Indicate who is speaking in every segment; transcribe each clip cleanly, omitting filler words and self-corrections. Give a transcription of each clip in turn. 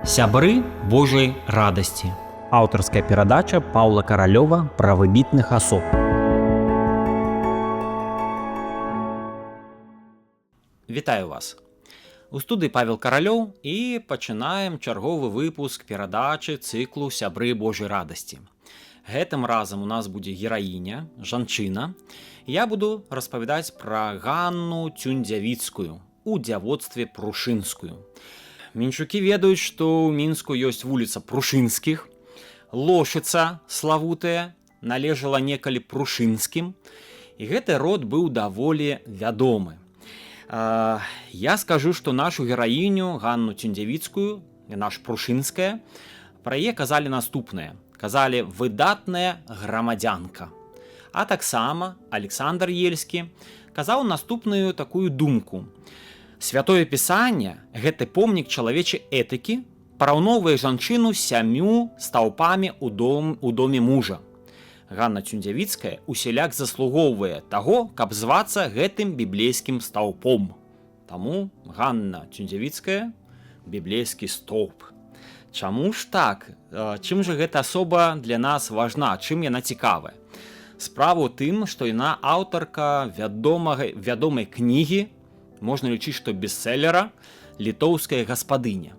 Speaker 1: Сябры Божай радасці. Аўтарская перадача Паўла Каралёва пра выбітных асоб. Вітаю вас. У студыі Павел Каралёў і пачынаем чарговы выпуск перадачы цыклу Сябры Божай радасці. Гэтым разам у нас будзе гераіня, жанчына. Я буду распавядаць пра Ганну Цюндзявіцкую у дзявоцтве Прушынскую. Мінчукі ведаюць, што ў Мінску ёсць вуліца Прушынскіх. Лошыца славутая належала некалі Прушынскім. І гэты род быў даволі вядомы. Я скажу, што нашу гераіню Ганну Цюндзявіцкую, наш Прушынская, пра яе казалі наступнае. Казалі выдатная грамадзянка. А таксама Александр Ельскі казаў наступную такую думку. Святое Пісанне, гэты помнік чалавечай этыкі, параўноўвае жанчыну з 7 стаўпамі ў доме мужа. Ганна Цюндзявіцкая усяляк заслугоўвае таго, каб звацца гэтым біблейскім стаўпом. Таму Ганна Цюндзявіцкая – біблейскі стоўп. Чаму ж так? Чым жа гэта асоба для нас важна? Чым яна цікавая? Справа ў тым, што яна аўтарка вядомай кнігі, можна лічыць, што бестселлера «Літоўская гаспадыня».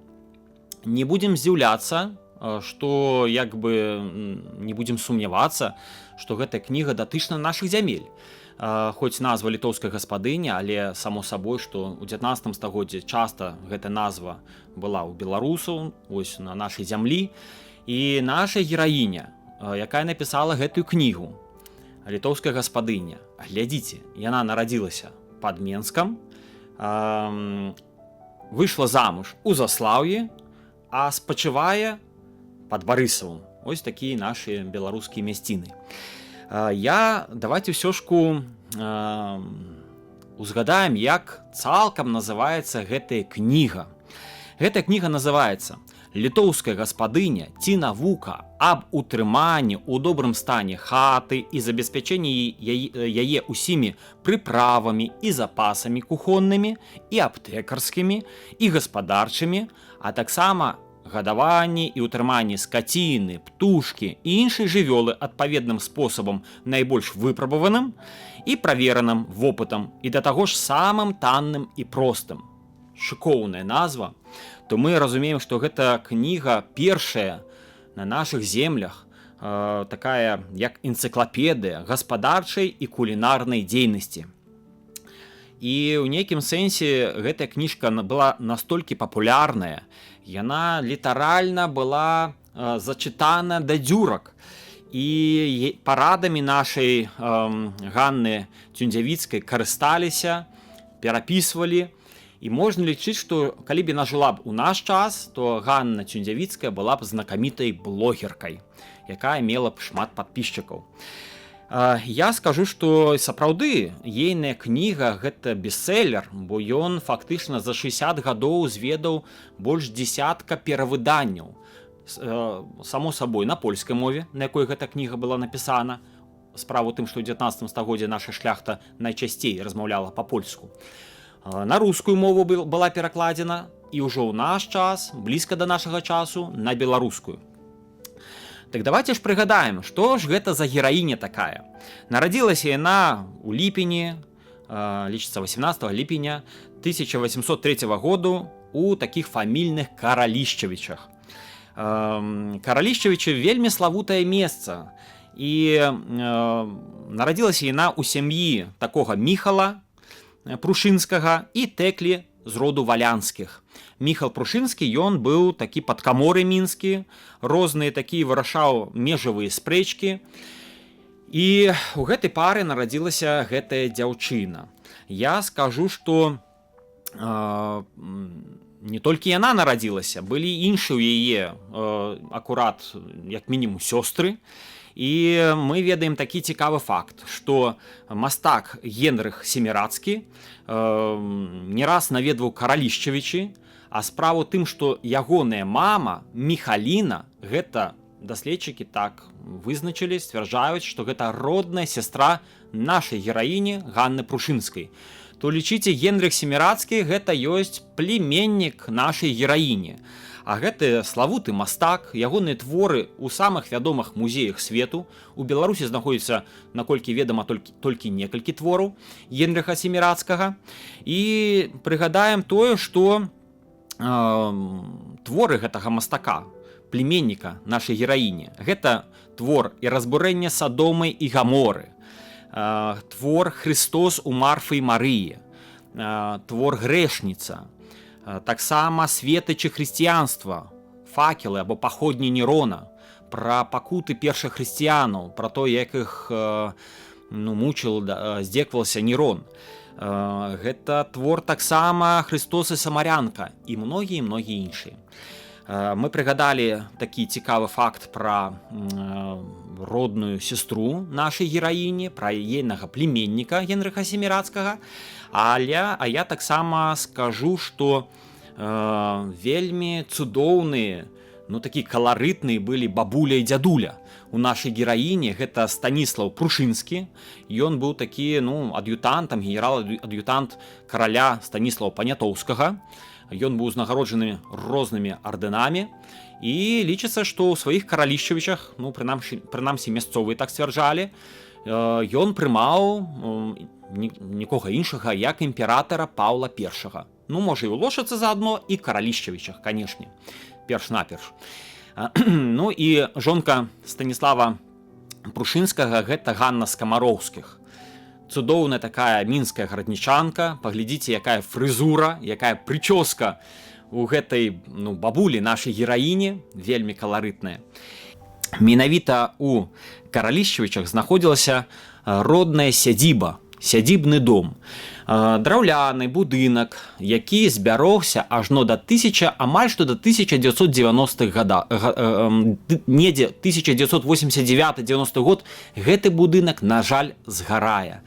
Speaker 1: Не будзем здзіўляцца, што не будзем сумнявацца, што гэтая кніга датычна нашых зямель. Хоць назва «Літоўская гаспадыня», але само сабой, што ў 19 стагоддзі часта гэта назва была ў беларусаў, ось на нашай зямлі. І наша гераіня, якая напісала гэтую кнігу «Літоўская гаспадыня», глядзіце, яна нарадзілася пад Менскам, выйшла замуж у Заслаўі, а спачывае пад Барысавым. Ось такія нашы беларускія мясціны. Давайте ўсё ж узгадаем, як цалкам называецца гэтая кніга. Гэтая кніга называецца «Літоўская гаспадыня ці навука аб утрыманні ў добрым стане хаты і забеспячэнні яе усімі прыправамі і запасамі кухоннымі і аптэкарскімі і гаспадарчымі, а таксама гадаванні і ўтрыманні скаціны, птушкі і іншай жывёлы адпаведным спосабам найбольш выпрабаваным і правераным вопытам і да таго ж самым танным і простым». Шыкоўная назва, то мы разумеем, што гэта кніга першая на нашых землях, такая як энцыклапедыя гаспадарчай і кулінарнай дзейнасці. І ў нейкім сэнсе гэтая кніжка была настолькі папулярная, яна літаральна была зачытана да дзюрак. І парадамі нашай Ганны Цюндзявіцкай карысталіся, перапісвалі. І можна лічыць, што калі б яна жыла б у наш час, то Ганна Цюндзявіцкая была б знакамітай блогеркай, якая мела б шмат падпісчыкаў. Я скажу, што сапраўды ейная кніга – гэта бестселлер, бо ён фактычна за 60 гадоў зведаў больш дзесятка перавыданняў. Само сабой, на польскай мове, на якой гэта кніга была напісана. Справа ў тым, што ў 19 стагоддзі наша шляхта найчасцей размаўляла па-польску. На рускую мову была перакладзена і ўжо ў наш час, блізка да нашага часу, на беларускую. Так давайте ж прыгадаем, што ж гэта за гераіня такая. Нарадзілася яна ў ліпені, лічыцца 18 ліпеня 1803 году у такіх фамільных Каралішчавічах. Каралішчавічы вельмі славутае месца. І нарадзілася яна ў сям'і такога Міхала Прушынскага і Тэклі з роду Валянскіх. Міхал Прушынскі, ён быў такі падкаморы мінскі, розныя такія вырашаў межавыя спрэчкі. І ў гэтай пары нарадзілася гэтая дзяўчына. Я скажу, што не толькі яна нарадзілася, былі іншыя ў яе акурат, як мінімум, сёстры. І мы ведаем такі цікавы факт, што мастак Генрых Семірацкі не раз наведваў Каралішчавічы, а справа ў тым, што ягоная мама Міхаліна, гэта даследчыкі так вызначылі, сцвярджаюць, што гэта родная сястра нашай гераіні Ганны Прушынскай. То лічыце, Генрых Семірацкі гэта ёсць племяннік нашай гераіні. А гэты славуты мастак, ягоныя творы ў самых вядомых музеях свету. У Беларусі знаходзіцца, наколькі ведама, толькі некалькі твораў Генрыха Семірацкага. І прыгадаем тое, што творы гэтага мастака, племенніка нашай гераіні, гэта твор і разбурэнне Садомы і Гаморы, твор Христос у Марфы і Марыі, твор Грэшніца, таксама светачы хрысціянства, факелы або паходні Нерона, пра пакуты першых хрысціянаў, пра то, як іх мучыў, здзекаваўся Нерон. Гэта твор таксама Христос і Самарянка і многія іншыя. Мы прыгадалі такі цікавы факт пра родную сестру нашай гераіні, пра ейнага племенніка Генрыха Семірацкага. А я таксама скажу, што вельмі цудоўныя, такі каларытныя былі бабуля і дзядуля у нашай гераіне. Гэта Станіслаў Прушынскі. Ён быў такі ад'ютантам, генерал-ад'ютант караля Станіслава Панятоўскага. Ён быў узнагароджаны рознымі ордэнамі. І лічыцца, што ў сваіх каралішчавічах, прынамсі мясцовыя так сцвярджалі, ён прымаў нікога іншага, як імператара Паўла I. Можа і ў Лошыцы заадно, і каралішчавічах, канешне, перш-наперш. І жонка Станіслава Прушынскага — гэта Ганна Скамароўскіх. Цудоўная такая мінская гараднічанка. Паглядзіце, якая фрызура, якая прычоска у гэтай бабулі нашай гераіні, вельмі каларытная. Менавіта у каралішчавічах знаходзілася родная сядзіба, сядзібны дом. Драўляны будынак, які збярогся ажно амаль што да 1990-х гадах. Недзе 1989-90 год гэты будынак, на жаль, згарае.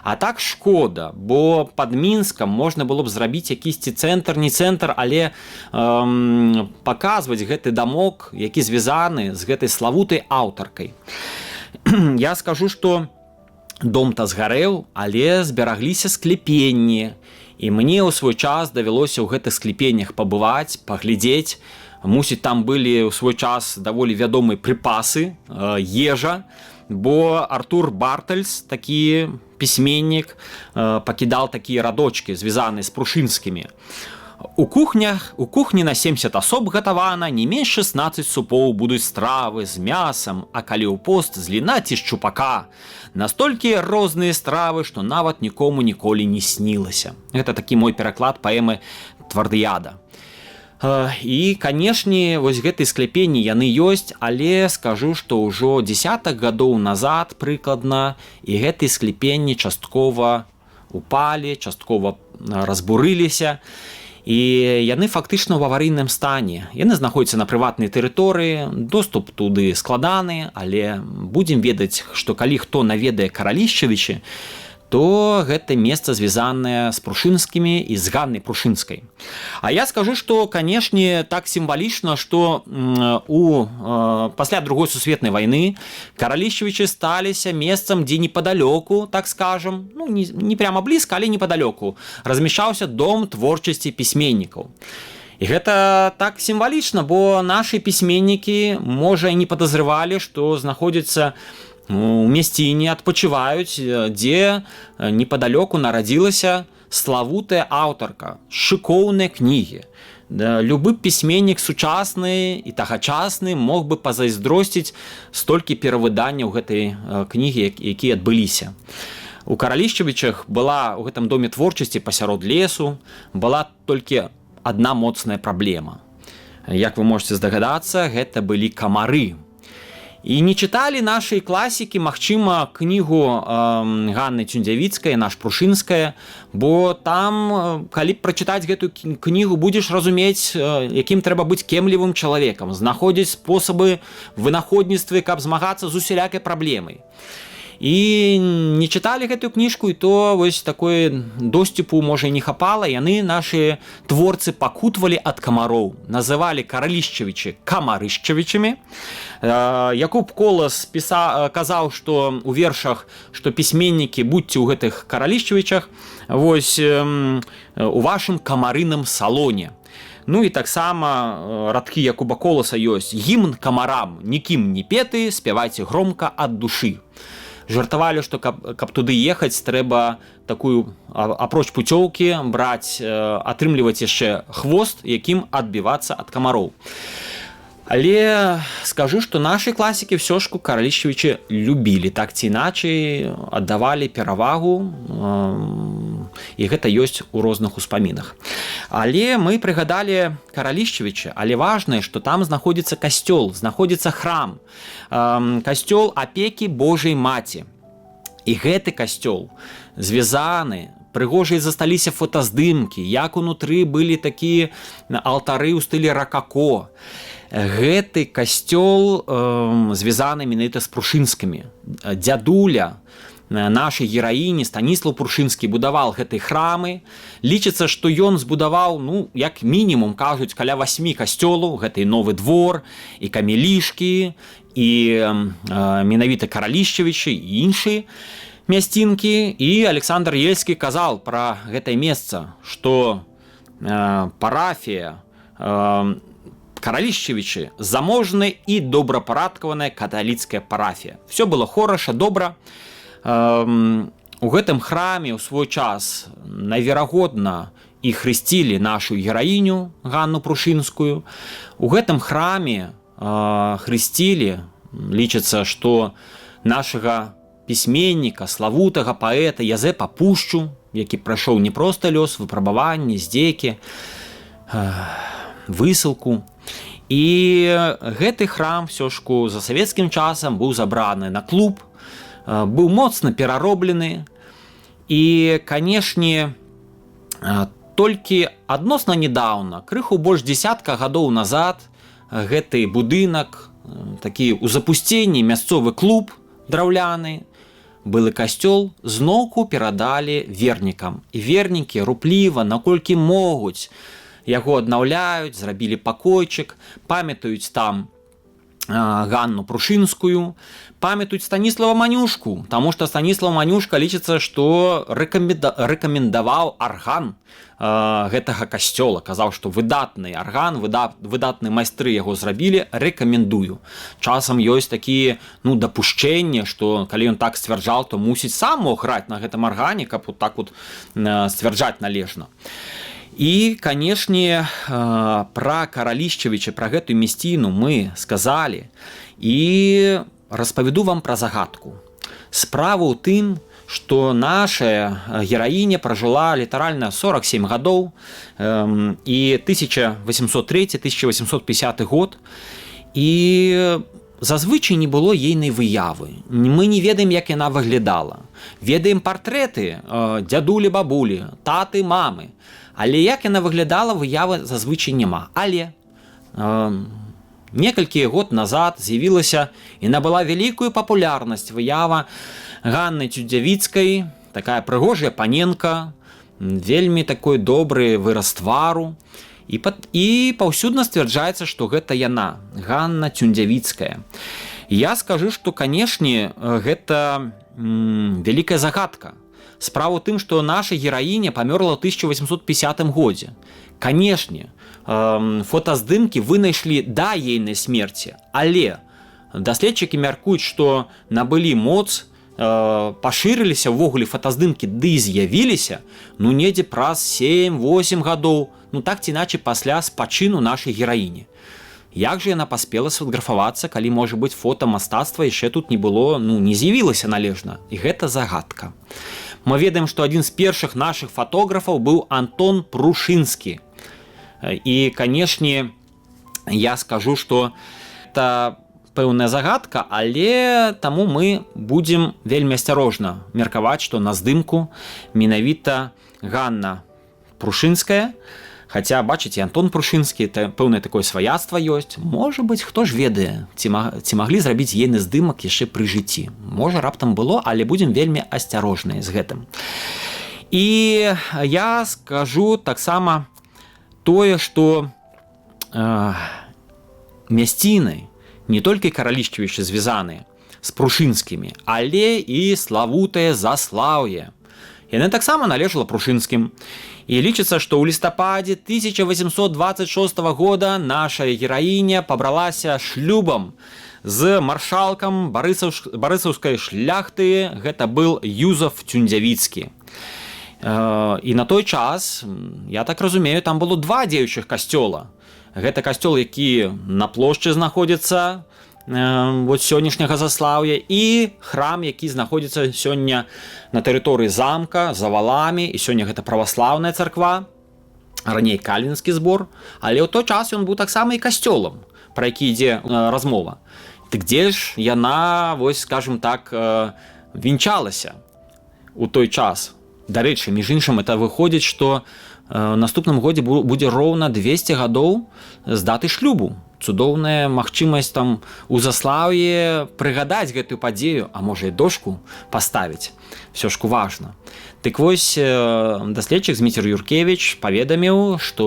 Speaker 1: А так шкода, бо пад Мінскам можна было б зрабіць якісьці цэнтр, не цэнтр, але паказваць гэты дамок, які звязаны з гэтай славутай аўтаркай. Я скажу, што дом-то згарэў, але зберагліся скляпенні. І мне ў свой час давялося ў гэтых скляпеннях пабываць, паглядзець. Мусіць, там былі ў свой час даволі вядомыя прыпасы, ежа, бо Артур Бартальс, такі пісьменнік, пакідаў такія радочкі, звязаныя з Прушынскімі. У кухні на 70 асоб гатавана, не менш 16 супоў будуць стравы з мясам, а калі ў пост з ліна ці шчупака. Настолькі розныя стравы, што нават нікому ніколі не снілася. Гэта такі мой пераклад паэмы Твардыяда. І, канешне, вось гэтыя скляпенні яны ёсць, але скажу, што ўжо дзесятак гадоў назад прыкладна, і гэтыя скляпенні часткова упалі, часткова разбурыліся. І яны фактычна ў аварыйным стане. Яны знаходзяцца на прыватнай тэрыторыі, доступ туды складаны, але будзем ведаць, што калі хто наведае Каралішчавічы, то гэта месца звязанае з Прушынскімі і з Ганнай Прушынскай. А я скажу, што, канешне, так сімвалічна, што пасля Другой сусветнай вайны Каралішчавічы сталіся месцам, дзе непадалёку, так скажам, не прямо блізка, але непадалёку, размяшчаўся дом творчасці пісьменнікаў. І гэта так сімвалічна, бо нашы пісьменнікі, можа, і не падазрывалі, што знаходзяцца у мясціне, адпачываюць, дзе непадалёку нарадзілася славутая аўтарка, шыкоўныя кнігі. Любы пісьменнік сучасны і тагачасны мог бы пазайздросціць столькі перавыданняў гэтай кнігі, якія адбыліся. У Каралішчавічах была ў гэтым доме творчасці пасярод лесу, была толькі адна моцная праблема. Як вы можете здагадацца, гэта былі камары. І не чыталі нашай класікі, магчыма, кнігу Ганны Цюндзявіцкай, наш Прушынская, бо там, калі прачытаць гэтую кнігу, будзеш разумець, якім трэба быць кемлівым чалавекам, знаходзіць спосабы вынаходніцтва, каб змагацца з усялякай праблемай. і не чыталі гэтую кніжку, і то вось такой доступу можа не хапала. Яны нашы творцы пакутвалі ад камароў, называлі Каралішчавічы камарышчавічамі. Якуб Колас казаў, што у вершах, што пісьменнікі будьце ў гэтых Каралішчавічах, вось у вашым камарыным салоне. Ну і таксама радкі Якуба Коласа ёсць: гімн камарам, нікім не петы, спявайце громка ад душы. Жартавалі, што каб туды ехаць, трэба такую, апроч пуцёўкі, браць, атрымліваць яшчэ хвост, якім адбівацца ад камароў. Але скажу, што нашы класікі ўсё ж Каралішчавічы любілі, так ці іначай аддавалі перавагу, і гэта ёсць у розных успамінах. Але мы прыгадалі Каралішчавіча, але важнае, што там знаходзіцца касцёл, знаходзіцца храм, касцёл апекі Божай Маці. І гэты касцёл звязаны, прыгожыя засталіся фотаздымкі, як унутры былі такія алтары ў стылі ракако. Гэты касцёл звязаны менавіта з прушынскімі. Дзядуля нашай гераіні Станіслаў Прушынскі будаваў гэтыя храмы. Лічыцца, што ён збудаваў, ну, як мінімум, кажуць, каля 8 касцёлаў, гэта і Новы двор, і Камелішкі, і менавіта Каралішчавічы, і іншыя мясцінкі. І Александр Ельскі казаў пра гэтае месца, што парафія Каралішчавічы заможная і добрапарадкаваная каталіцкая парафія. Все было хораша, добра. У гэтым храме ў свой час найверагодна і хрысцілі нашу гераіню Ганну Прушынскую. У гэтым храме хрысцілі, лічыцца, што нашага пісьменніка, славутага паэта Язэпа Пушчу, які прайшоў не проста лёс, выпрабаванні, здзекі, высылку. І гэты храм все ж за савецкім часам быў забраны на клуб, быў моцна перароблены. І, канешне, толькі адносна недаўна, крыху больш дзесятка гадоў назад, гэты будынак, такі ў запусценні мясцовы клуб драўляны, былы касцёл зноўку перадалі вернікам. І вернікі рупліва, наколькі могуць, яго аднаўляюць, зрабілі пакойчык, памятаюць там Ганну Прушынскую, памятаюць Станіслава Манюшку, таму што Станіслав Манюшка лічыцца, што рэкамендаваў арган гэтага касцёла, казаў, што выдатны арган, выдатныя майстры яго зрабілі, рэкамендую. Часам ёсць такія, ну, дапушчэнні, што калі ён так сцвярджаў, то мусіць сам мог граць на гэтым аргане, каб вот так вот сцвярджаць належна. І, канешне, пра Каралішчавіча, пра гэтую мясціну мы сказалі, і распавяду вам пра загадку. Справа ў тым, што наша гераіня пражыла літаральна 47 гадоў, і 1803-1850 год, і зазвычай не было ейнай выявы. Мы не ведаем, як яна выглядала. Ведаем партрэты дзядулі-бабулі, таты, мамы. Але як яна выглядала, выявы зазвычай няма. Але некалькі год назад з'явілася і набыла вялікую папулярнасць выява Ганны Цюндзявіцкай, такая прыгожая паненка, вельмі такой добры выраз твару. І паўсюдна сцвярджаецца, што гэта яна, Ганна Цюндзявіцкая. Я скажу, што, канешне, гэта вялікая загадка. Справа ў тым, што наша гераіня памёрла ў 1850 годзе. Канешне, фотаздымкі вынайшлі да ейнай смерці, але даследчыкі мяркуюць, што набылі моц, пашырыліся ўвогуле фотаздымкі, ды і з'явіліся, ну, недзе праз 7-8 гадоў, ну, так ці іначай пасля спачыну нашай гераіні. Як жа яна паспела сфотаграфавацца, калі, можа быць, фотамастацтва яшчэ тут не было, ну, не з'явілася належна. І гэта загадка. Мы ведаем, што адзін з першых нашых фотографаў быў Антон Прушынскі. І, канешне, я скажу, што это пэўная загадка, але таму мы будзем вельмі асцярожна меркаваць, што на здымку менавіта Ганна Прушынская, Хаця бачыце, Антон Прушынскі, пэўнае такое сваяцтва ёсць. Можа быць, хто ж ведае, ці маглі зрабіць ейны здымак яшчэ пры жыцці. Можа, раптам было, але будзем вельмі асцярожныя з гэтым. І я скажу таксама тое, што мясціны не толькі Каралішчевічы звязаныя з Прушынскімі, але і славутае Заслаўе. Яны таксама належала Прушынскім. І лічыцца, што ў лістападзе 1826 года наша гераіня пабралася шлюбам з маршалкам барысаўскай шляхты, гэта был Юзаф Цюндзявіцкі. І на той час, я так разумею, там было два дзеючых касцёла. Гэта касцёл, які на плошчы знаходзіцца сённяшняга Заслаўя, і храм, які знаходзіцца сёння на тэрыторыі замка, за валамі, і сёння гэта праваслаўная царква, раней кальвінскі збор, але ў той час ён быў таксама і касцёлам, пра які ідзе размова. Дык дзе ж яна, скажем так, вінчалася ў той час? Дарэчы, між іншым, это выходзіць, што наступным годзе будзе роўна 200 гадоў з даты шлюбу. Цудоўная магчымасць там у Заслаўі прыгадаць гэтую падзею, а можа і дошку паставіць. Всё ж важна. Дык вось, даследчык Зміцер Юркевіч паведаміў, што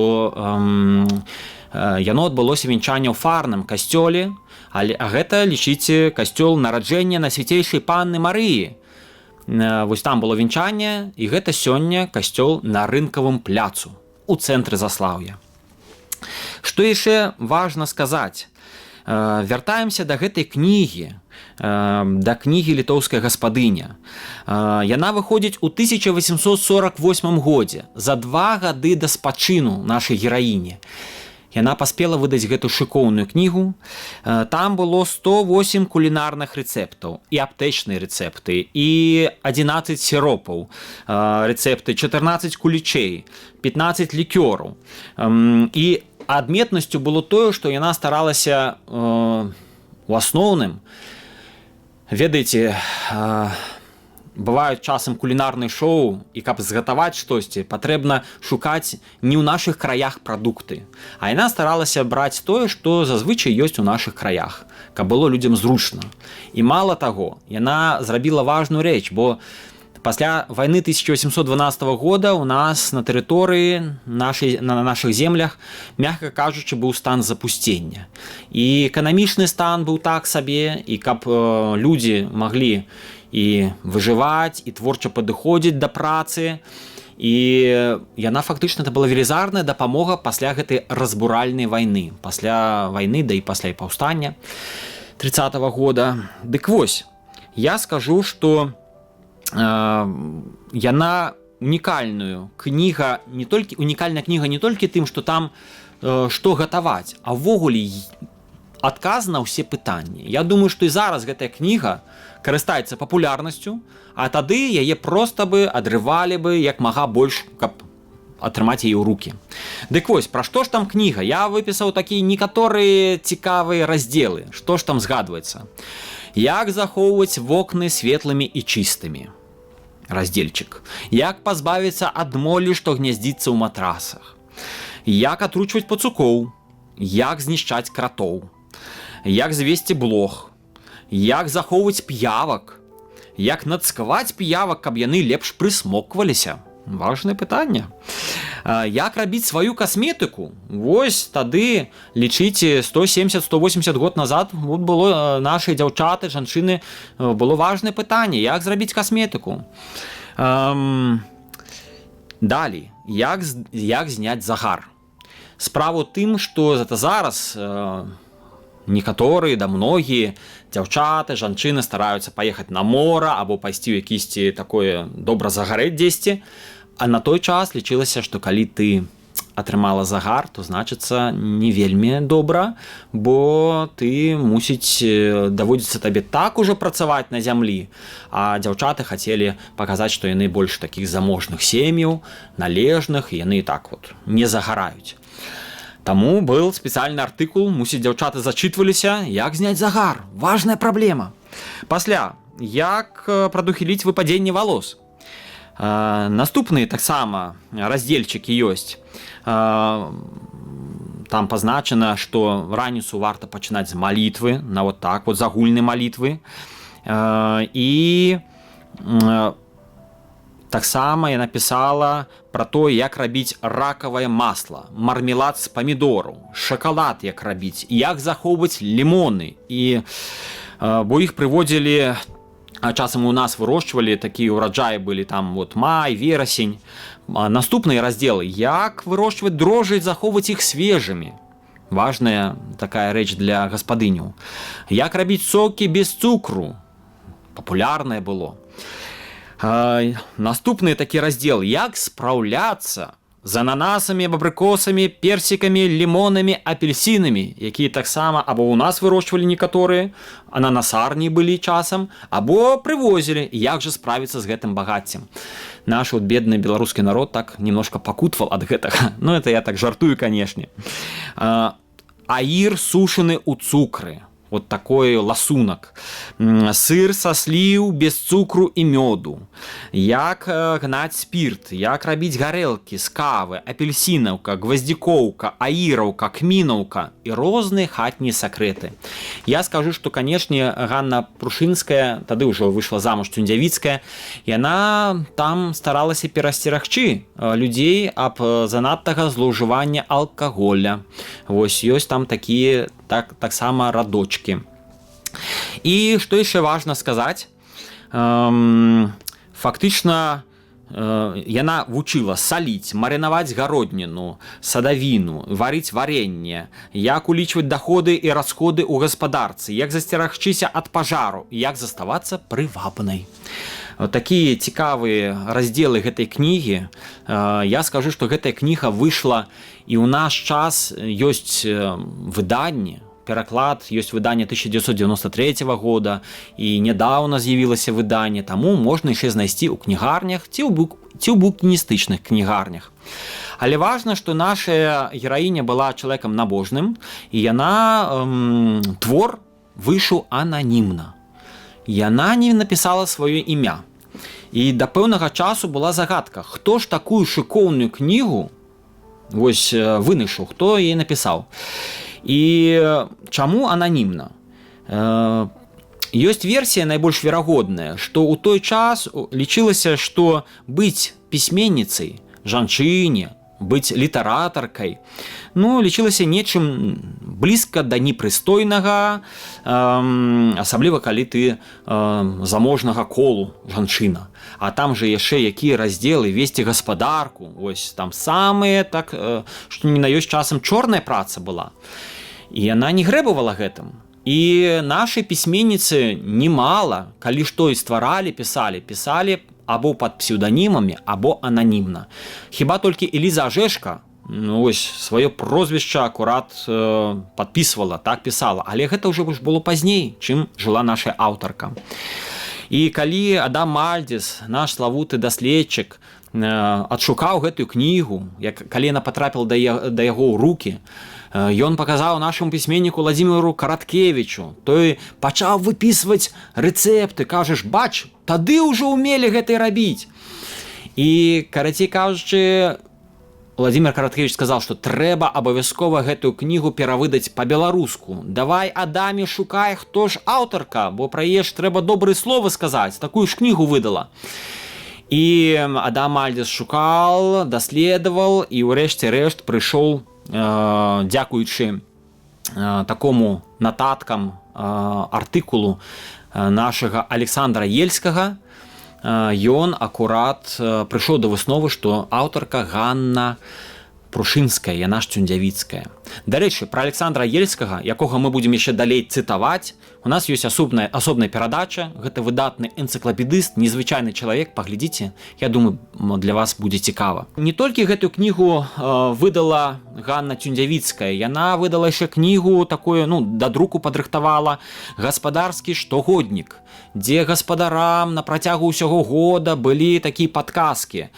Speaker 1: яно адбылося вянчанне ў фарным касцёле, а гэта, лічыце, касцёл нараджэння Найсвяцейшай Панны Марыі. Вось там было вянчанне, і гэта сёння касцёл на рынкавым пляцу у цэнтры Заслаўя. Што яшчэ важна сказаць? Вяртаемся да гэтай кнігі, да кнігі «Літоўская гаспадыня». Яна выходзіць у 1848 годзе, за 2 гады да спачыну нашай гераіні. Яна паспела выдаць гэту шыкоўную кнігу. Там было 108 кулінарных рэцэптаў, і аптэчныя рэцэпты, і 11 сіропаў, рэцэпты, 14 кулічэй, 15 лікёраў. І адметнасцю было тое, што яна старалася у асноўным, ведаеце, бываюць часам кулінарныя шоу, і каб згатаваць штосьці, патрэбна шукаць не ў нашых краях прадукты. А яна старалася браць тое, што зазвычай ёсць у нашых краях, каб было людзям зручна. І мала таго, яна зрабіла важную рэч, бо пасля вайны 1812 года у нас на тэрыторыі на нашых землях, мякка кажучы, быў стан запустення. І эканамічны стан быў так сабе, і каб людзі маглі і выжываць, і творча падыходзіць да працы. І яна фактычна, это была велізарная дапамога пасля гэтай разбуральнай вайны, пасля вайны, да і пасля і паўстання 30-го года. Дык вось, я скажу, што яна унікальная кніга не толькі тым, што там што гатаваць, а ўвогуле адказ на ўсе пытанні. Я думаю, што і зараз гэтая кніга карыстаецца папулярнасцю, а тады яе проста бы адрывалі бы як мага больш, каб атрымаць яе ў рукі. Дык вось, пра што ж там кніга? Я выпісаў такія некаторыя цікавыя раздзелы. Што ж там згадваецца? Як захоўваць вокны светлымі і чыстымі? Раздзельчык. Як пазбавіцца ад молі, што гняздзіцца ў матрасах? Як атручваць пацукоў? Як знішчаць кратоў? Як звесці блох? Як захоўваць п'явак? Як нацкаваць п'явак, каб яны лепш прысмокваліся? Важнае пытанне. Як рабіць сваю касметыку? Вось тады, лічыце, 170-180 год назад было нашыя дзяўчаты, жанчыны, было важнае пытанне, як зрабіць касметыку. Далей, як зняць загар? Справа ў тым, што зараз некаторыя, да многія дзяўчаты, жанчыны стараюцца паехаць на мора або пайсці ў якісьці такое добра загарэць дзесьці, а на той час лічылася, што калі ты атрымала загар, то значыцца не вельмі добра, бо ты, мусіць, даводзіцца табе так ужо працаваць на зямлі, а дзяўчаты хацелі паказаць, што яны больш такіх заможных сем'яў, належных, і яны так вот не загараюць. Таму был спецыяльны артыкул, мусіць, дзяўчаты зачытваліся, як зняць загар, важная праблема. Пасля, як прадухіліць выпадзенне валос. Наступны таксама раздзельчыкі ёсць. Там пазначана, што раніцу варта пачынаць з малітвы, на вот так вот, з агульнай малітвы. І таксама я напісала пра тое, як рабіць ракавае масла, мармелад з памідораў, шакалад як рабіць, як захоўваць лімоны. Бо іх прыводзілі, часам у нас вырошчвалі, такія ўраджаі былі там вот май, верасень. Наступныя раздзелы, як вырошчваць дрожжы і захоўваць іх свежымі. Важная такая рэч для гаспадыняў. Як рабіць сокі без цукру. Папулярнае было. Наступны такі раздзел, як спраўляцца з ананасамі, абрыкосамі, персікамі, лімонамі, апельсінамі, якія таксама або ў нас вырошчвалі некаторыя, ананасарні былі часам, або прывозілі. Як жа справіцца з гэтым багаццем? Наш вот бедны беларускі народ так немножко пакутвал ад гэтага. Ну, это я так жартую, канешне. Аір сушаны ў цукры. Вот такой ласунак. Сыр са сліў без цукру і мёду. Як гнаць спірт, як рабіць гарэлкі з кавы, апельсінаўка, гваздзікоўка, аіраўка, кмінаўка і розныя хатнія сакрэты. Я скажу, што, канешне, Ганна Прушынская, тады ўжо выйшла замуж Цюндзявіцкая, яна там старалася перасцерагчы людзей аб занадтага злоўжывання алкаголя. Вось ёсць там такія таксама радочки. І што яшчэ важна сказаць, фактычна яна вучыла саліць, марынаваць гародніну, садавіну, варыць варэнне, як улічваць даходы і расходы ў гаспадарцы, як засцерагчыся ад пажару, як заставацца прывабнай. Такія цікавыя раздзелы гэтай кнігі. Я скажу, што гэтая кніга выйшла і ў наш час ёсць выданне, пераклад, ёсць выданне 1993 года, і нядаўна з'явілася выданне, таму можна яшчэ знайсці ў кнігарнях ці ў букіністычных кнігарнях. Але важна, што наша гераіня была чалавекам набожным, і яна твор выйшаў ананімна. Яна не напісала сваё імя. І да пэўнага часу была загадка, хто ж такую шыкоўную кнігу вось вынайшаў, хто яе напісаў. І чаму ананімна? Ёсць версія найбольш верагодная, што ў той час лічылася, што быць пісьменніцай, жанчыне, быць літаратаркай, лічылася нечым блізка да непрыстойнага, асабліва калі ты заможнага колу жанчына. А там жа яшчэ якія раздзелы, весці гаспадарку, вось там самыя, так, што не на ёсць часам чорная праца была. І яна не грэбавала гэтым. І нашы пісьменніцы немала, калі што і стваралі, пісалі або пад псеўданімамі, або ананімна. Хіба толькі Эліза Ажэшка сваё прозвішча акурат падпісвала, так пісала, але гэта ўжо было пазней, чым жыла наша аўтарка. І калі Адам Мальдзіс, наш славуты даследчык, адшукаў гэтую кнігу, калі яна патрапіла да яго ў рукі, ён паказаў нашаму пісьменніку Владзіміру Караткевічу. Той пачаў выпісваць рэцэпты, кажаш, бач, тады ўжо ўмелі гэта рабіць. І, карацей кажучы, Владзімір Караткевіч сказаў, што трэба абавязкова гэтую кнігу перавыдаць па-беларуску. Давай, Адаме, шукай, хто ж аўтарка, бо пра яе ж трэба добрыя словы сказаць, такую ж кнігу выдала. І Адам Мальдзіс шукал, даследаваў і ўрэшце рэшт прыйшоў, дзякуючы такому нататкам артыкулу нашага Александра Ельскага, ён акурат прыйшоў да высновы, што аўтарка Ганна Прушынская, яна ж Цюндзявіцкая. Дарэчы, пра Александра Ельскага, якога мы будзем яшчэ далей цытаваць, у нас ёсць асобная перадача, гэта выдатны энцыклапедыст, незвычайны чалавек, паглядзіце, я думаю, для вас будзе цікава. Не толькі гэтую кнігу выдала Ганна Цюндзявіцкая, яна выдала яшчэ кнігу такую, да друку падрыхтавала, гаспадарскі штогоднік, дзе гаспадарам на працягу ўсяго года былі такія падказкі,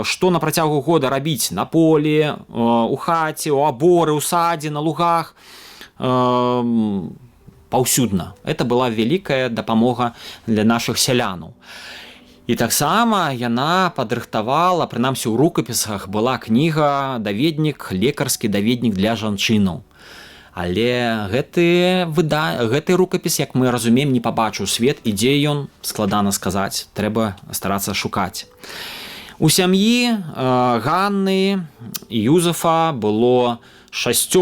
Speaker 1: што на працягу года рабіць на полі, у хаце, у аборы, у садзе, на лугах, паўсюдна. Это была вялікая дапамога для нашых сялянаў. І таксама яна падрыхтавала, прынамсі ў рукапісах была кніга даведнік, лекарскі даведнік для жанчынаў. Але гэты рукапіс, як мы разумеем, не пабачыў свет, і дзе ён, складана сказаць, трэба старацца шукаць. У сям'і Ганны і Юзефа было 6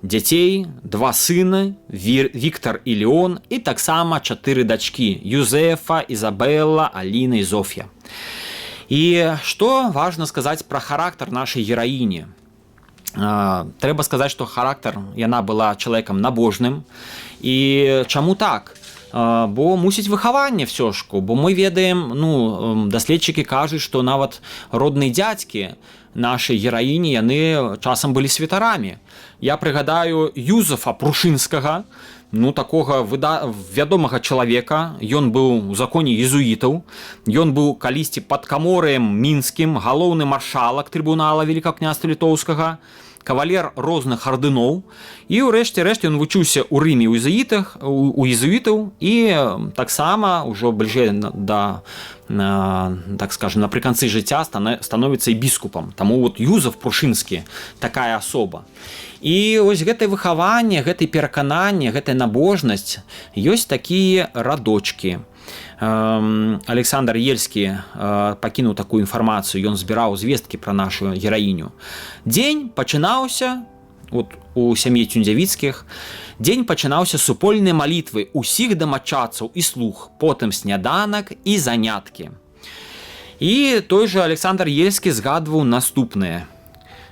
Speaker 1: дзяцей, 2 сыны, Віктар і Леон, і таксама 4 дачкі, Юзефа, Ізабелла, Аліна і Зоф'я. І што важна сказаць пра характар нашай гераіні? Трэба сказаць, што характар яна была чалавекам набожным. І чаму так? Бо мусіць выхаванне ўсё ж, бо мы ведаем, даследчыкі кажуць, што нават родныя дзядзькі нашай гераіні, яны часам былі святарамі. Я прыгадаю Юзефа Прушынскага, такога вядомага чалавека. Ён быў у законе езуітаў, ён быў калісьці падкаморыем мінскім, галоўны маршалак трыбунала Великага княства літоўскага, кавалер розных ордыноў, і ўрэшце рэшт ён вучыўся ў Рыме у езуітаў і таксама ўжо бліжэй так скажем, напрыканцы жыцця становіцца і біскупам. Таму Юзеф Прушынскі такая асоба. І вось гэтае выхаванне, гэтае перакананне, гэтая набожнасць, ёсць такія радочкі. Александр Ельскі пакінуў такую інфармацыю, ён збіраў звесткі пра нашу гераіню. Дзень пачынаўся, у сям'і Цюндзявіцкіх, дзень пачынаўся з супольнай малітвы ўсіх дамачадцаў і слуг, потым сняданак і заняткі. І той жа Александр Ельскі згадваў наступнае.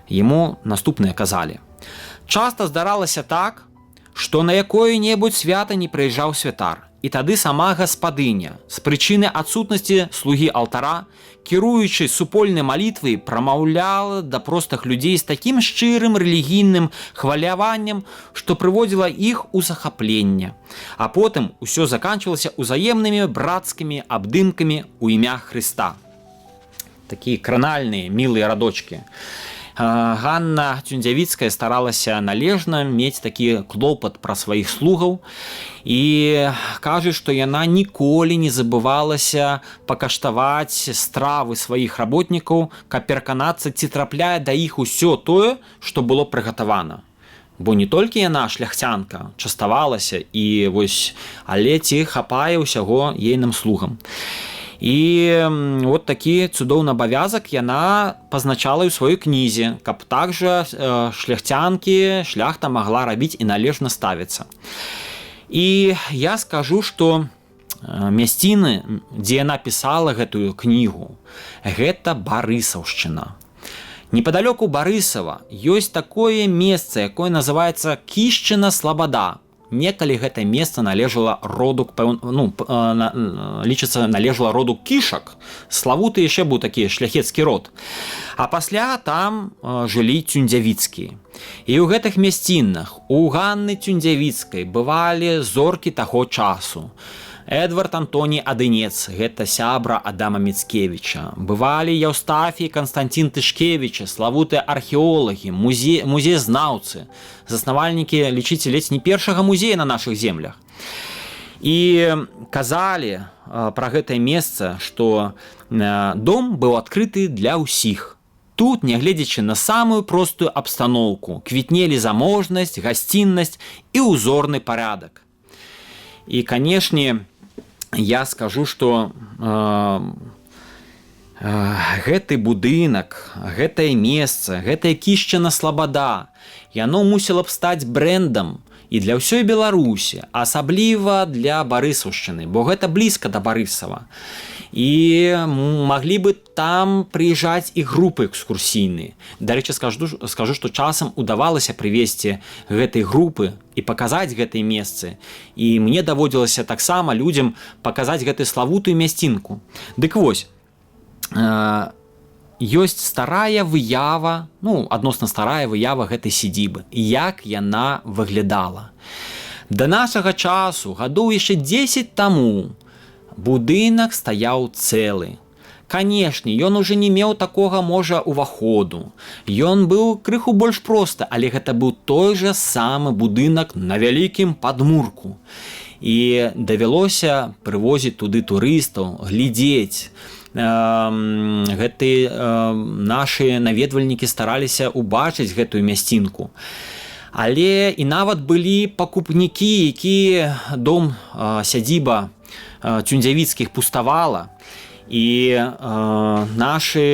Speaker 1: Яму наступнае казалі. Часта здаралася так, што на якое-небудзь свята не прыязджаў святар, і тады сама гаспадыня з прычыны адсутнасці слугі алтара, кіруючы супольнай малітвай, прамаўляла да простых людзей з такім шчырым рэлігійным хваляваннем, што прыводзіла іх у захапленне. А потым усё заканчвалася ўзаемнымі брацкімі абдымкамі ў імя Хрыста. Такія кранальныя, мілыя радочкі. Ганна Цюндзявіцкая старалася належна мець такі клопат пра сваіх слугаў і кажуць, што яна ніколі не забывалася пакаштаваць стравы сваіх работнікаў, каб пераканацца, ці трапляе да іх усё тое, што было прыгатавана. Бо не толькі яна, шляхцянка, частавалася, але ці хапае ўсяго ейным слугам. І такі цудоўны абавязак яна пазначала ў сваёй кнізе, каб так жа шляхта магла рабіць і належна ставіцца. І я скажу, што мясціны, дзе яна пісала гэтую кнігу, гэта Барысаўшчына. Непадалёку Барысава ёсць такое месца, якое называецца Кішчына Слабада. Некалі гэтае месца належала роду, лічыцца, належала роду кішак. Славуты яшчэ быў такі шляхецкі род. А пасля там жылі Цюндзявіцкія. І ў гэтых мясцінах у Ганны Цюндзявіцкай бывалі зоркі таго часу. Эдвард Антоні Адынец, гэта сябра Адама Міцкевіча. Бывалі Яўстафій Канстантін Тышкевіча, славутыя археолагі, музеязнаўцы, заснавальнікі, лічыце, ледзь не першага музея на нашых землях. І казалі пра гэтае месца, што дом быў адкрыты для ўсіх. Тут, нягледзячы на самую простую абстаноўку, квітнелі заможнасць, гасціннасць і ўзорны парадак. І, канешне, я скажу, што гэты будынак, гэтае месца, гэтая Кішчына Слабада, яно мусіла б стаць брэндам і для ўсёй Беларусі, асабліва для Барысаўшчыны, бо гэта блізка да Барысава. І маглі бы там прыязджаць і групы экскурсійныя. Дарэчы, скажу, што часам удавалася прывезці гэтай групы і паказаць гэтыя месцы. І мне даводзілася таксама людзям паказаць гэтую славутую мясцінку. Дык вось, ёсць старая выява, адносна старая выява гэтай сядзібы, як яна выглядала. Да нашага часу, гадоў яшчэ 10 таму, будынак стаяў цэлы. Канешне, ён уже не меў такога, можа, уваходу. Ён быў крыху больш проста, але гэта быў той жа самы будынак на вялікім падмурку. І давялося прывозіць туды турыстаў, глядзець. Нашы наведвальнікі стараліся ўбачыць гэтую мясцінку. Але і нават былі пакупнікі, які дом сядзіба Цюндзявіцкіх пуставала. І нашы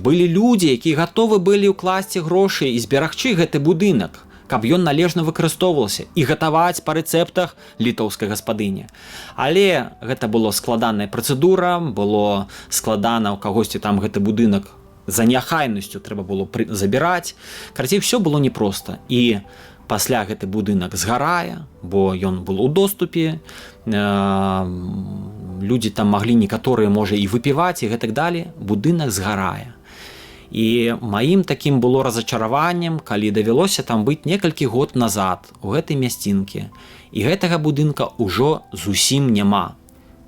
Speaker 1: былі людзі, якія гатовы былі ўкласці грошы і зберагчы гэты будынак, каб ён належна выкарыстоўваўся і гатаваць па рэцэптах літоўскай гаспадыні. Але гэта было складаная працэдура, было складана ў кагосьці там гэты будынак за няхайнасцю трэба было забіраць. Карацей, все было непроста. І пасля гэты будынак згарае, бо ён был у доступе, людзі там маглі некаторыя, можа, і выпіваць, і гэтак далей. Будынак згарае. І маім такім было разачараваннем, калі давялося там быць некалькі год назад у гэтай мясцінкі. І гэтага будынка ўжо зусім няма.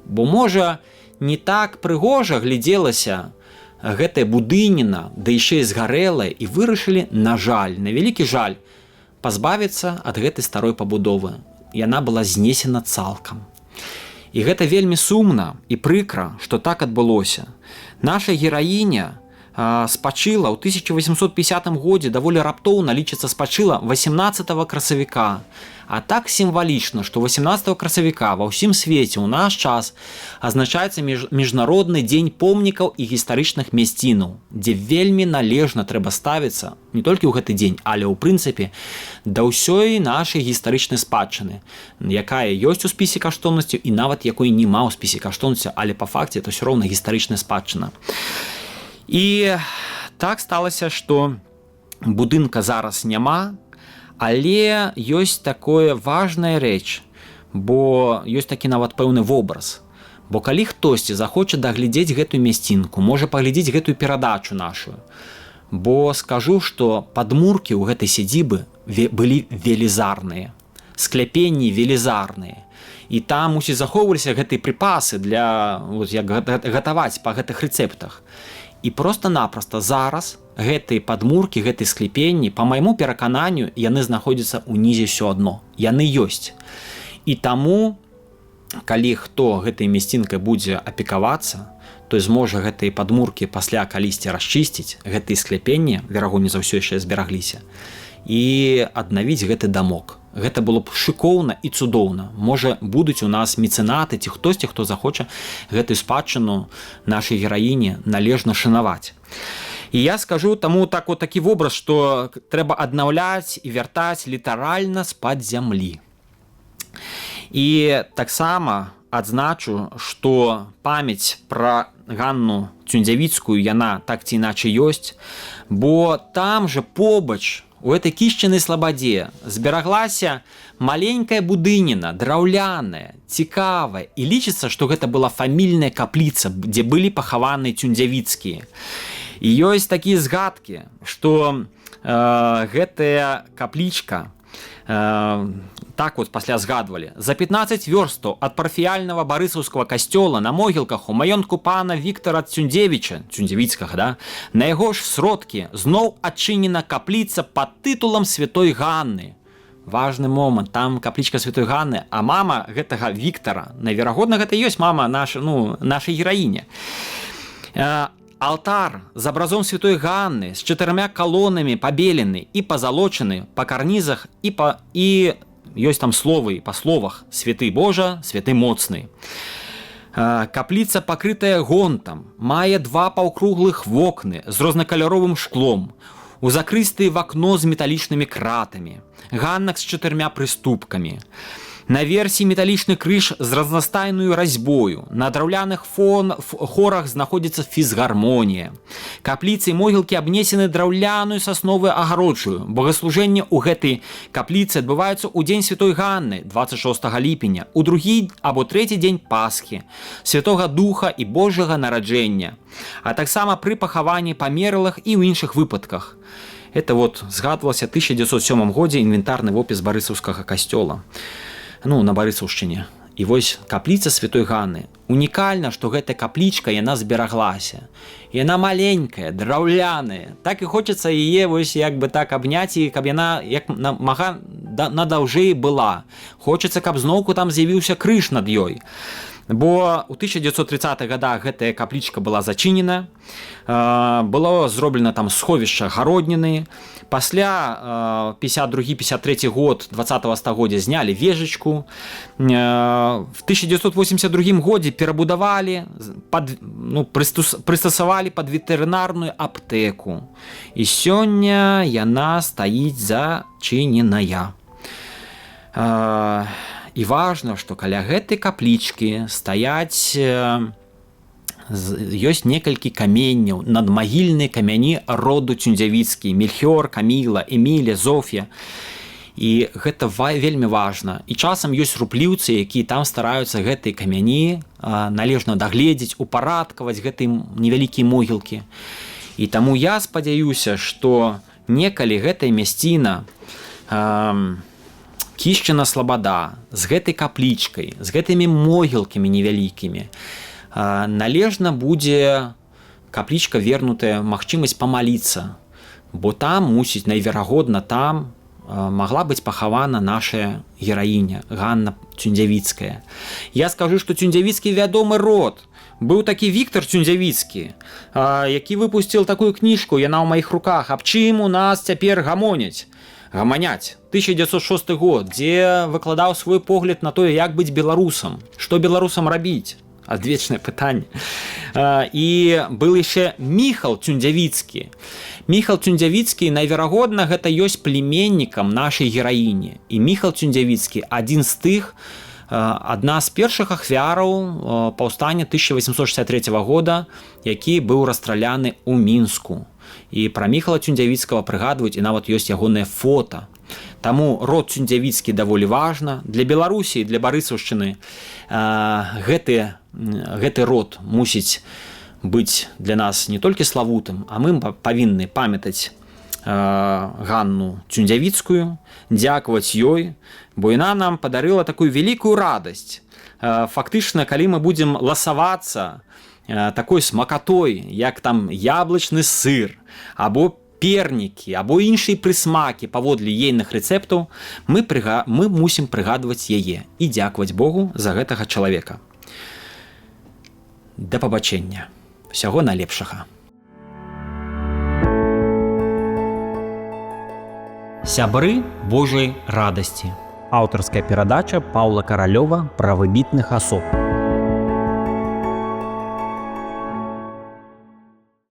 Speaker 1: Бо, можа, не так прыгожа глядзелася гэтая будыніна, да яшчэ і згарэлая, і вырашылі, на жаль, на вялікі жаль, пазбавіцца ад гэтай старой пабудовы. Яна была знесена цалкам. І гэта вельмі сумна і прыкра, што так адбылося. Наша гераіня спачыла ў 1850 годзе, даволі раптоўна, лічыцца, спачыла 18 красавіка. А так сімвалічна, што 18 красавіка ва ўсім свеце ў наш час азначаецца міжнародны дзень помнікаў і гістарычных мясцінаў, дзе вельмі належна трэба ставіцца не толькі ў гэты дзень, але ў прынцыпе да ўсёй нашай гістарычнай спадчыны, якая ёсць у спісе каштоўнасцяў і нават якой нема ў спісе каштоўнасцяў, але па факце это ўсё роўна гістарычная спадчына. І так сталася, што будынка зараз няма, але ёсць такое важная рэч, бо ёсць такі нават пэўны вобраз. Бо калі хтосьці захоча даглядзець гэтую мясцінку, можа паглядзець гэтую перадачу нашу. Бо скажу, што падмуркі ў гэтай сядзібы былі велізарныя, скляпенні велізарныя. І там мусіць захоўваліся гэтыя прыпасы для як гатаваць па гэтых рэцэптах. І проста-напроста зараз гэтыя падмуркі, гэтыя склепенні, па майму перакананню, яны знаходзяцца ўнізе ўсё адно. Яны ёсць. І таму, калі хто гэтай мясцінкай будзе апекавацца, то зможа гэтыя падмуркі пасля калісьці расчысціць, гэтыя скляпенні, верагодна за ўсё яшчэ зберагліся, і аднавіць гэты дамок. Гэта было б шыкоўна і цудоўна. Можа, будуць у нас мецэнаты ці хтосьці, хто захоча гэтую спадчыну нашай гераіні належна шанаваць. І я скажу таму такі вобраз, што трэба аднаўляць і вяртаць літаральна з-пад зямлі. І таксама адзначу, што памяць пра Ганну Цюндзявіцкую, яна так ці іначай ёсць, бо там жа побач, у этой кішчанай слабадзе збераглася маленькая будыніна, драўляная, цікавая, і лічыцца, што гэта была фамільная капліца, дзе былі пахаваны Цюндзявіцкія. І ёсць такія згадкі, што гэтая каплічка, так вот пасля згадвалі, за 15 вёрстаў ад парафіяльнага барысаўскага касцёла на могілках у маёнтку пана Віктара Цюндзявіцкага, да, на яго ж сродкі зноў адчынена капліца пад тытулам святой Ганны. Важны момант, там каплічка святой Ганны, а мама гэтага Віктара, наверагодна, гэта ёсць мама нашай гераіні. Алтар з абразом святой Ганны з 4 калонамі пабелены і пазалочаны па карнізах і ёсць там словы па словах «Святы Божа, святы моцны». Капліца пакрытая гонтам, мае 2 паўкруглых вокны з рознакаляровым шклом, у закрыстыя вакно з металічнымі кратамі, ганнак з 4 прыступкамі. Наверсе металічны крыж з разнастайною разьбою, на драўляных хорах знаходзіцца фізгармонія. Капліцы і могілкі абнесены драўляную сасновую агароджаю. Богаслужэнне ў гэтай капліцы адбываюцца ў дзень святой Ганны, 26 ліпеня, у другі або трэці дзень Пасхі, Святога Духа і Божага нараджэння, а таксама пры пахаванні памерлых і ў іншых выпадках. Это вот згадвалася 1907 годзе інвентарны вопіс барысаўскага касцёла. На Барысаўшчыне. І вось капліца святой Ганны. Унікальна, што гэтая каплічка яна збераглася. Яна маленькая, драўляная. Так і хочацца яе вось як бы так абняць, і каб яна як мага надаўжэй была. Хочацца, каб зноўку там з'явіўся крыж над ёй. Бо ў 1930-х годах гэтая каплічка была зачынена, было зроблена там сховішча гародніны. Пасля 52-53 год 20-го стагоддзя знялі вежачку. В 1982 годзе перабудавалі, прыстасавалі пад ветэрынарную аптэку. І сёння яна стаіць зачыненая. І важна, што каля гэтай каплічкі стаяць, ёсць некалькі каменняў, надмагільныя камяні роду Цюндзявіцкі, Мельхіор, Каміла, Эмілія, Зоф'я. І гэта вельмі важна. І часам ёсць рупліўцы, якія там стараюцца гэтыя камяні належна дагледзець, упарадкаваць гэтыя невялікія могілкі. І таму я спадзяюся, што некалі гэтая мясціна Кішчына Слабада з гэтай каплічкай, з гэтымі могілкамі невялікімі, належна будзе каплічка вернутая магчымасць памаліцца, бо там, мусіць, найверагодна, там магла быць пахавана наша гераіня Ганна Цюндзявіцкая. Я скажу, што Цюндзявіцкі вядомы род. Быў такі Віктор Цюндзявіцкі, які выпусціў такую кніжку, яна ў маіх руках, аб чым у нас цяпер гамоняць. 1906 год, дзе выкладаў свой погляд на тое, як быць беларусам, што беларусам рабіць. Адвечнае пытанне. І был яшчэ Міхал Цюндзявіцкі. Міхал Цюндзявіцкі, найверагодна, гэта ёсць племяннікам нашай гераіні. І Міхал Цюндзявіцкі адзін з тых, адна з першых ахвяраў паўстання 1863 года, які быў расстраляны ў Мінску. І пра Міхала Цюндзявіцкага прыгадваюць, і нават ёсць ягонае фота. Таму род Цюндзявіцкі даволі важна. Для Беларусі і для Барысаўшчыны гэты род мусіць быць для нас не толькі славутым, а мы павінны памятаць Ганну Цюндзявіцкую, дзякаваць ёй, бо яна нам падарыла такую вялікую радасць. Фактычна, калі мы будзем ласавацца такой смакатой, як там яблычны сыр, або пернікі, або іншыя прысмакі паводле ейных рэцэптаў, мы мусім прыгадваць яе і дзякаваць Богу за гэтага чалавека. Да пабачэння. Усяго найлепшага. Сябры Божай радасці. Аўтарская перадача Паўла Каралёва пра выбітных асоб.